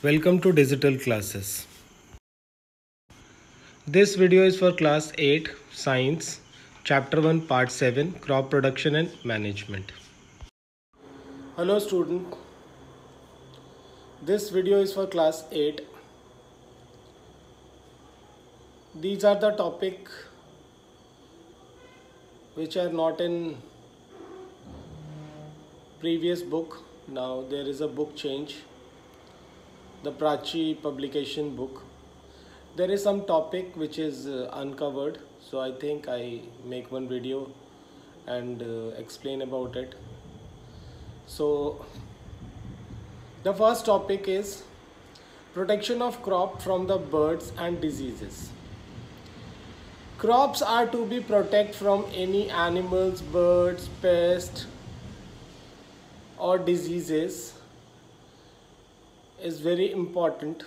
Welcome to Digital Classes. This video is for Class 8 Science, Chapter 1, Part 7, Crop Production and Management. Hello student. This video is for Class 8. These are the topic which are not in previous book. Now there is a book change. The Prachi publication book. There is some topic which is uncovered, so I think I make one video and explain about it. So the first topic is protection of crop from the birds and diseases. Crops are to be protected from any animals, birds, pests or diseases is very important.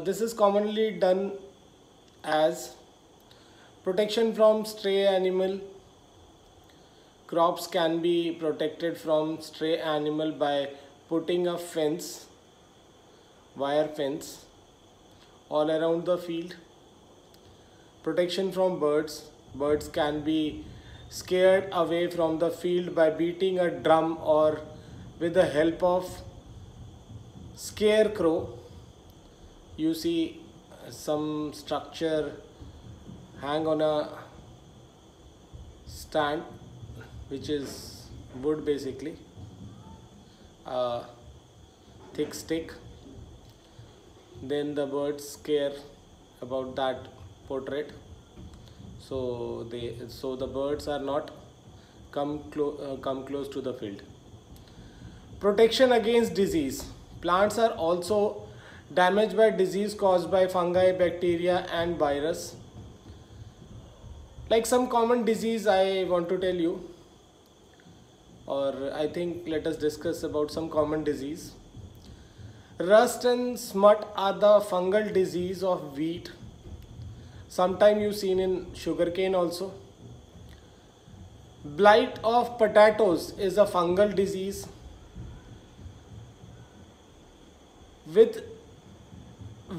This is commonly done as protection from stray animal. Crops can be protected from stray animal by putting a fence, wire fence, all around the field. Protection from birds. Birds can be scared away from the field by beating a drum or with the help of scarecrow. You see some structure hang on a stand which is wood, basically a thick stick. Then the birds scare about that portrait, so the birds are not come close to the field. Protection against disease. Plants are also damaged by disease caused by fungi, bacteria and virus. Like some common disease I want to tell you, or I think let us discuss about some common disease. Rust and smut are the fungal disease of wheat. Sometime you seen in sugarcane also. Blight of potatoes is a fungal disease. With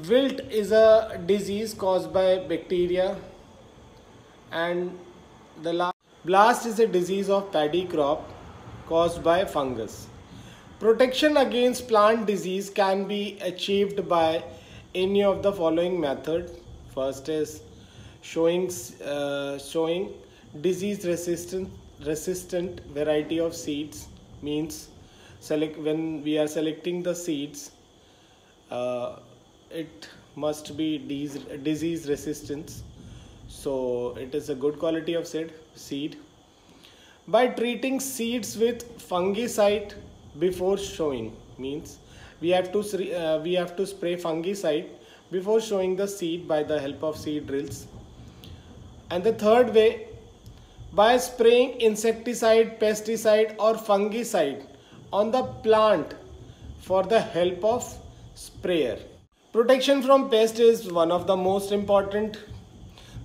wilt is a disease caused by bacteria, and the last blast is a disease of paddy crop caused by fungus. Protection against plant disease can be achieved by any of the following method. First is showing disease resistant variety of seeds. Means when we are selecting the seeds, it must be disease resistance, so it is a good quality of seed. By treating seeds with fungicide before sowing, means we have to spray fungicide before sowing the seed by the help of seed drills. And the third way, by spraying insecticide, pesticide or fungicide on the plant for the help of sprayer. Protection from pest is one of the most important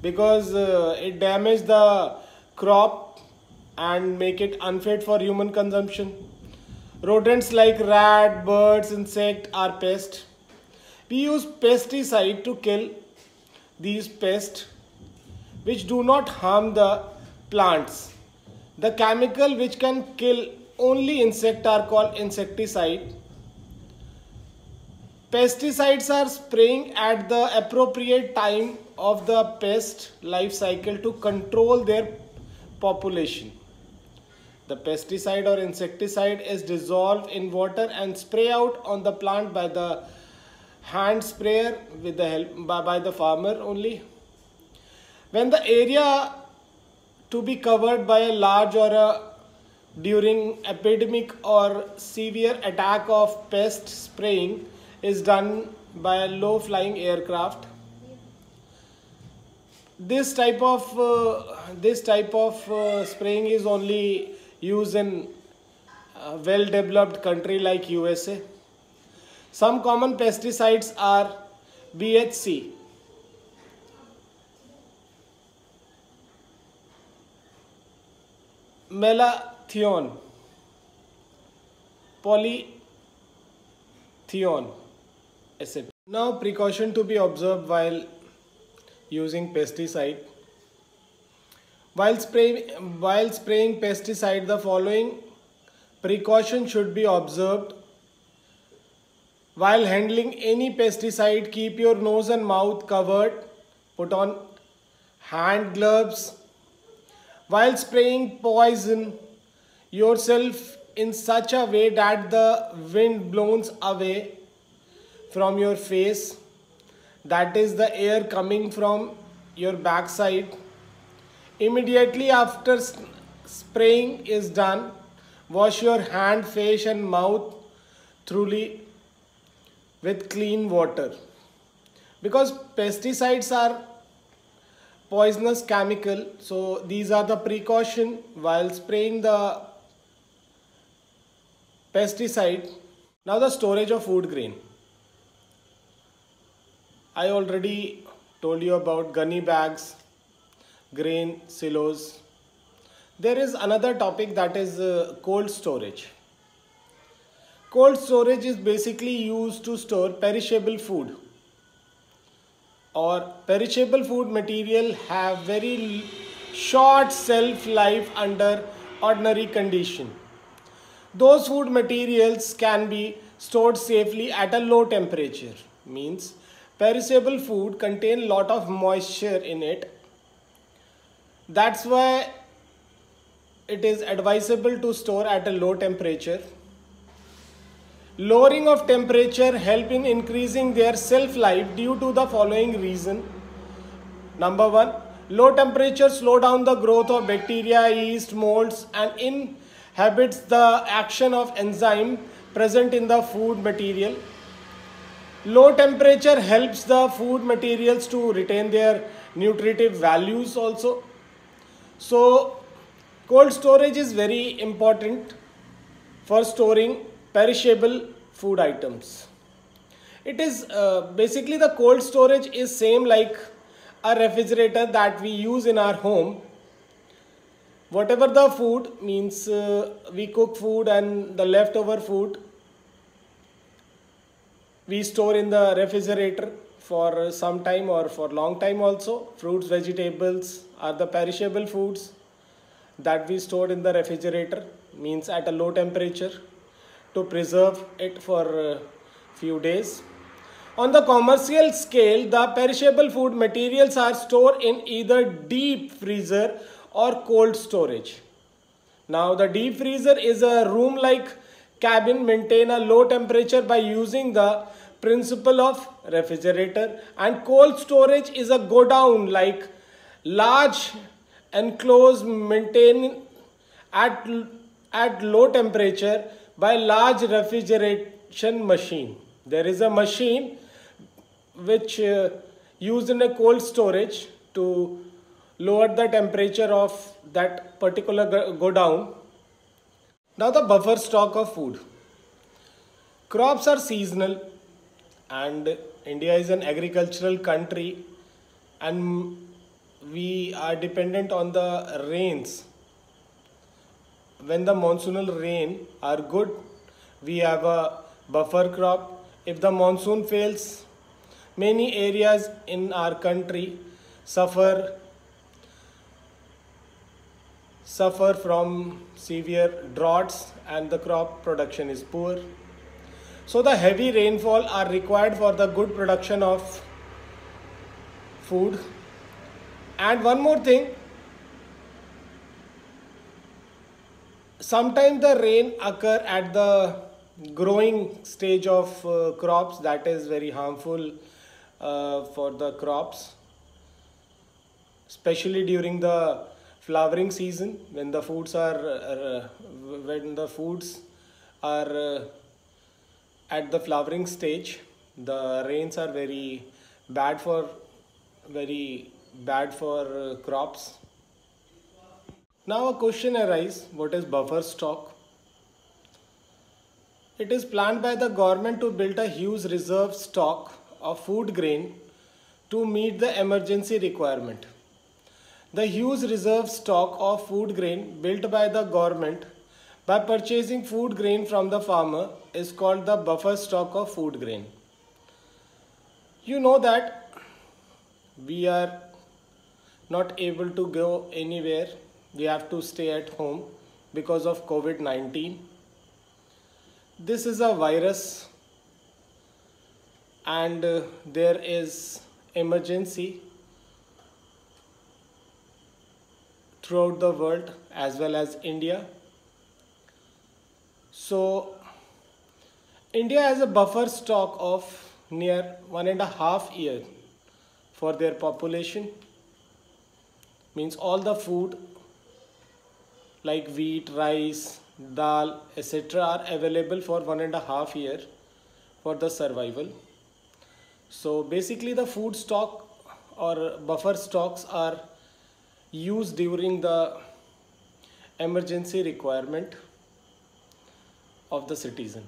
because it damages the crop and make it unfit for human consumption. Rodents like rat, birds, insect are pests. We use pesticide to kill these pests which do not harm the plants. The chemical which can kill only insect are called insecticide. Pesticides are spraying at the appropriate time of the pest life cycle to control their population. The pesticide or insecticide is dissolved in water and spray out on the plant by the hand sprayer with the help by the farmer only. When the area to be covered by a large during epidemic or severe attack of pest, spraying is done by a low flying aircraft. This type of spraying is only used in well developed country like USA. Some common pesticides are BHC, malathion, thion acid. Now, precaution to be observed while using pesticide. While spraying pesticide, the following precaution should be observed. While handling any pesticide, keep your nose and mouth covered. Put on hand gloves. While spraying, poison yourself in such a way that the wind blows away from your face. That is the air coming from your backside. Immediately after spraying is done, wash your hand, face and mouth thoroughly with clean water. Because pesticides are poisonous chemical, so these are the precaution while spraying the pesticide. Now the storage of food grain. I already told you about gunny bags, grain silos. There is another topic, that is cold storage. Cold storage is basically used to store perishable food, or perishable food material have very short shelf life under ordinary condition. Those food materials can be stored safely at a low temperature. Means perishable food contain lot of moisture in it. That's why it is advisable to store at a low temperature. Lowering of temperature help in increasing their shelf life due to the following reason. Number one, low temperature slow down the growth of bacteria, yeast, molds and inhibits the action of enzyme present in the food material. Low temperature helps the food materials to retain their nutritive values also. So cold storage is very important for storing perishable food items. It is basically, the cold storage is same like a refrigerator that we use in our home. Whatever the food, means we cook food and the leftover food we store in the refrigerator for some time or for long time also. Fruits, vegetables are the perishable foods that we stored in the refrigerator, means at a low temperature, to preserve it for a few days. On the commercial scale, the perishable food materials are stored in either deep freezer or cold storage. Now the deep freezer is a room like cabin maintain a low temperature by using the principle of refrigerator, and cold storage is a go down like large enclosed maintained at low temperature by large refrigeration machine. There is a machine which used in a cold storage to lower the temperature of that particular go down. Now the buffer stock of food. Crops are seasonal and India is an agricultural country and we are dependent on the rains. When the monsoonal rain are good, we have a buffer crop. If the monsoon fails, many areas in our country suffer from severe droughts and the crop production is poor. So the heavy rainfall are required for the good production of food. And one more thing, sometimes the rain occur at the growing stage of crops, that is very harmful for the crops, especially during the flowering season when the foods are at the flowering stage. The rains are very bad for crops. Now a question arises, what is buffer stock? It is planned by the government to build a huge reserve stock of food grain to meet the emergency requirement. The huge reserve stock of food grain built by the government by purchasing food grain from the farmer is called the buffer stock of food grain. You know that we are not able to go anywhere. We have to stay at home because of COVID-19. This is a virus, and there is emergency throughout the world as well as India. So India has a buffer stock of near 1.5 years for their population. Means all the food like wheat, rice, dal, etc. are available for 1.5 years for the survival. So basically the food stock or buffer stocks are used during the emergency requirement of the citizen.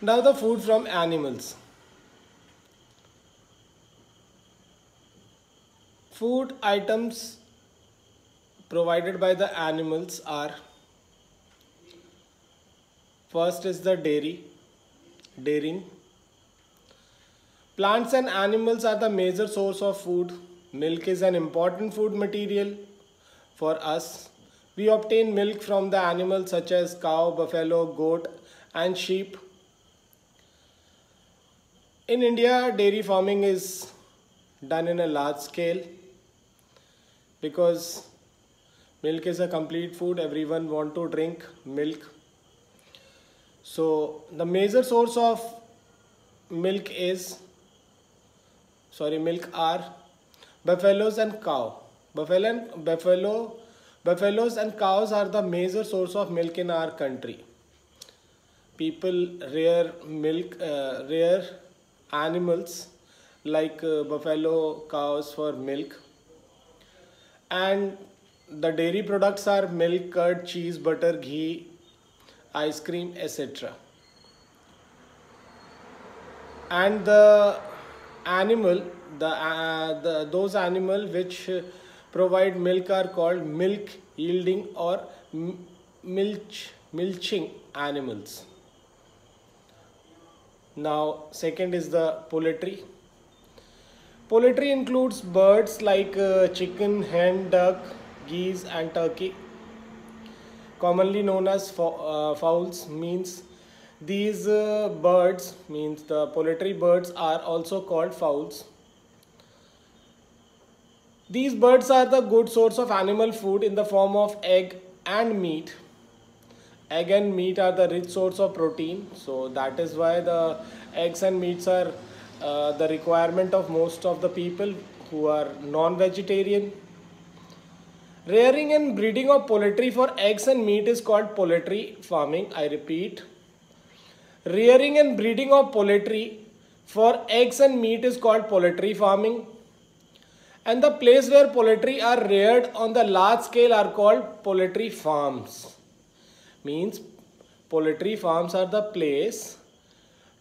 Now the food from animals. Food items provided by the animals are: first is the dairying. Plants and animals are the major source of food. Milk is an important food material for us. We obtain milk from the animals such as cow, buffalo, goat, and sheep. In India, dairy farming is done in a large scale because milk is a complete food. Everyone want to drink milk. So the major source of milk are buffaloes and cow. Buffaloes and cows are the major source of milk in our country. People rear animals like buffalo, cows for milk, and the dairy products are milk, curd, cheese, butter, ghee, ice cream, etc. And those animal which provide milk are called milk yielding or milching animals. Now second is the poultry. Poultry includes birds like chicken, hen, duck, geese and turkey, commonly known as fowls. Means these birds, means the poultry birds, are also called fowls. These birds are the good source of animal food in the form of egg and meat. Egg and meat are the rich source of protein, so that is why the eggs and meats are the requirement of most of the people who are non-vegetarian. Rearing and breeding of poultry for eggs and meat is called poultry farming. I repeat, rearing and breeding of poultry for eggs and meat is called poultry farming. And the place where poultry are reared on the large scale are called poultry farms. Means poultry farms are the place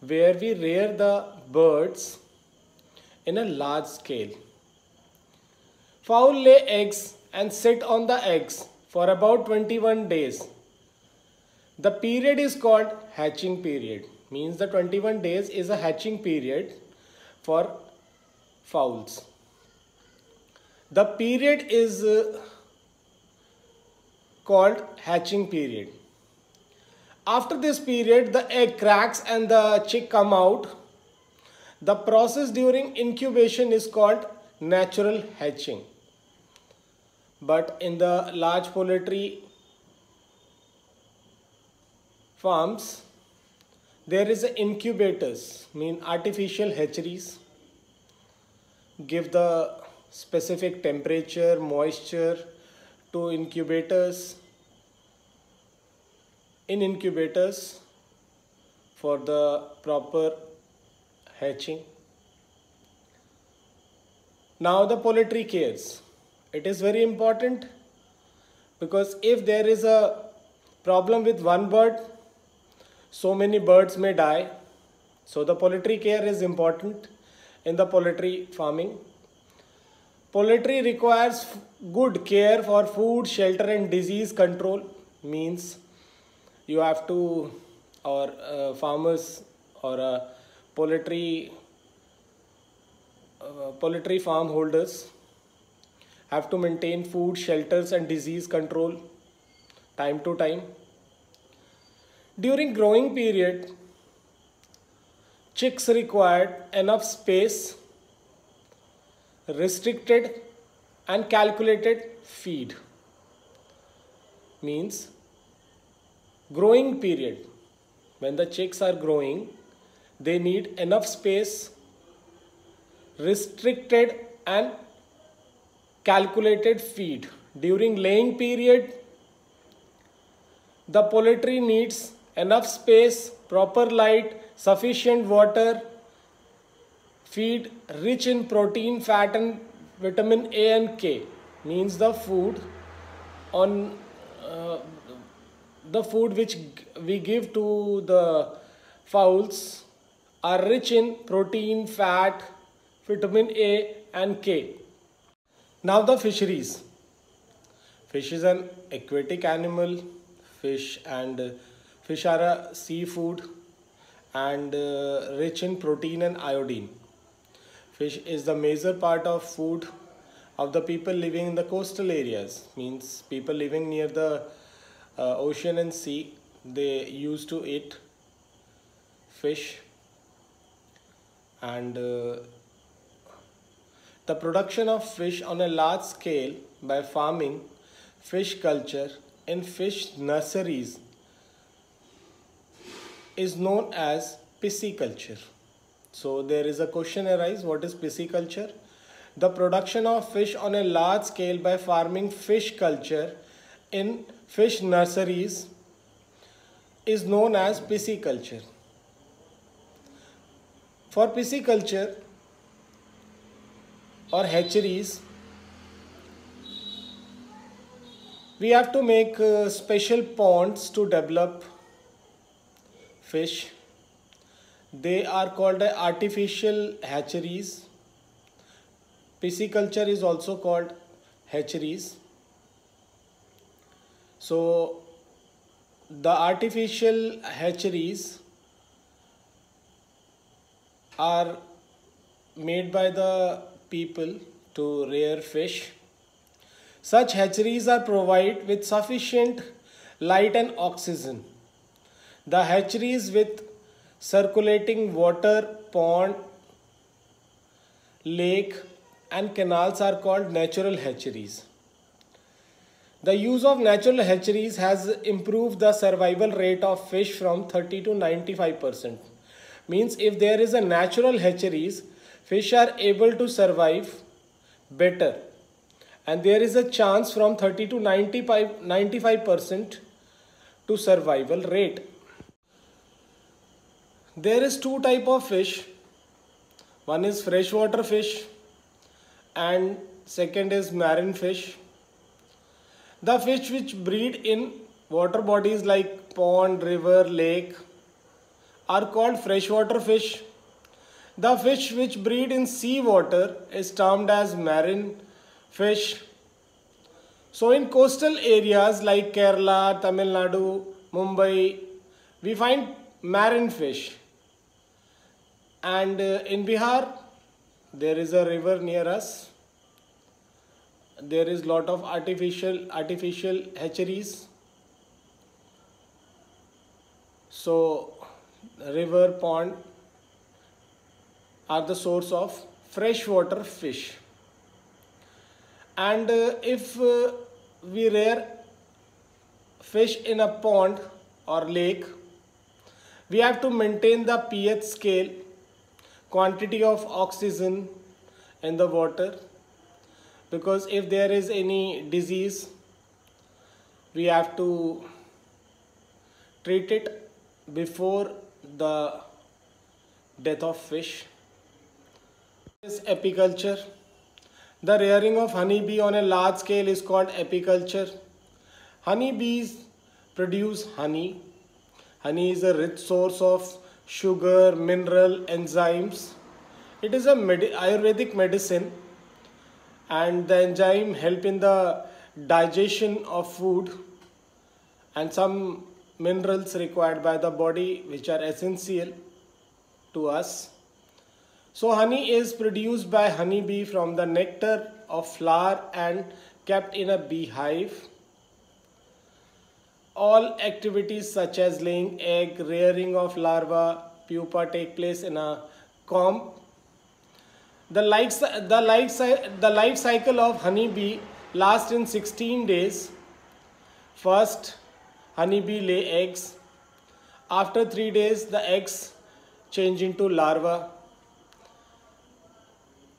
where we rear the birds in a large scale. Fowl lay eggs and sit on the eggs for about 21 days. The period is called hatching period. Means the 21 days is a hatching period for fowls. The period is called hatching period. After this period, the egg cracks and the chick come out. The process during incubation is called natural hatching. But in the large poultry farms, there is incubators, mean artificial hatcheries. Give the specific temperature, moisture to incubators. In incubators for the proper hatching. Now the poultry cares. It is very important because if there is a problem with one bird, so many birds may die. So the poultry care is important in the poultry farming. Poultry requires good care for food, shelter and disease control. Means you have to, or farmers or poultry poultry farm holders have to maintain food, shelters, and disease control time to time. During growing period, chicks required enough space, restricted and calculated feed. Means growing period, when the chicks are growing, they need enough space, restricted and calculated feed. During laying period, the poultry needs enough space, proper light, sufficient water, feed rich in protein, fat and vitamin A and K. Means the food on the food which we give to the fowls are rich in protein, fat, vitamin A and K. Now the fisheries. Fish is an aquatic animal. Fish are a seafood and rich in protein and iodine. Fish is the major part of food of the people living in the coastal areas. Means people living near the ocean and sea, they used to eat fish. And the production of fish on a large scale by farming, fish culture in fish nurseries is known as pisciculture. So there is a question arise, what is pisciculture? The production of fish on a large scale by farming fish culture in fish nurseries is known as pisciculture. For pisciculture or hatcheries, we have to make special ponds to develop fish. They are called artificial hatcheries. Pisciculture is also called hatcheries. So the artificial hatcheries are made by the people to rear fish. Such hatcheries are provided with sufficient light and oxygen. The hatcheries with circulating water, pond, lake and canals are called natural hatcheries. The use of natural hatcheries has improved the survival rate of fish from 30 to 95%. Means if there is a natural hatcheries, fish are able to survive better. And there is a chance from 30 to 95% to survival rate. There is two type of fish. One is freshwater fish and second is marine fish. The fish which breed in water bodies like pond, river, lake are called freshwater fish. The fish which breed in sea water is termed as marine fish. So in coastal areas like Kerala, Tamil Nadu, Mumbai, we find marine fish. And in Bihar, there is a river near us. There is lot of artificial hatcheries. So river, pond are the source of freshwater fish. And if we rear fish in a pond or lake, we have to maintain the pH scale, quantity of oxygen in the water, because if there is any disease, we have to treat it before the death of fish. This is apiculture. The rearing of honeybee on a large scale is called apiculture. Honeybees produce honey. Honey is a rich source of sugar, mineral, enzymes. It is a Ayurvedic medicine, and the enzyme help in the digestion of food, and some minerals required by the body which are essential to us. So honey is produced by honeybee from the nectar of flower and kept in a beehive. All activities such as laying egg, rearing of larva, pupa take place in a comb. The life cycle of honeybee lasts in 16 days. First, honeybee lay eggs. After 3 days, the eggs change into larva.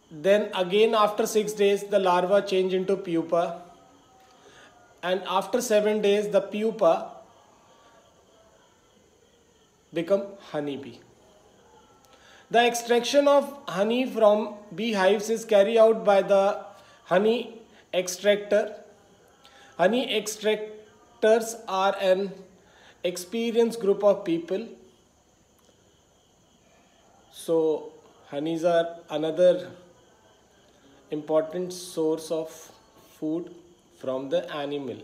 Then again after 6 days, the larva change into pupa. And after 7 days, the pupa become honeybee. The extraction of honey from beehives is carried out by the honey extractor. Honey extractors are an experienced group of people. So honeys are another important source of food from the animal.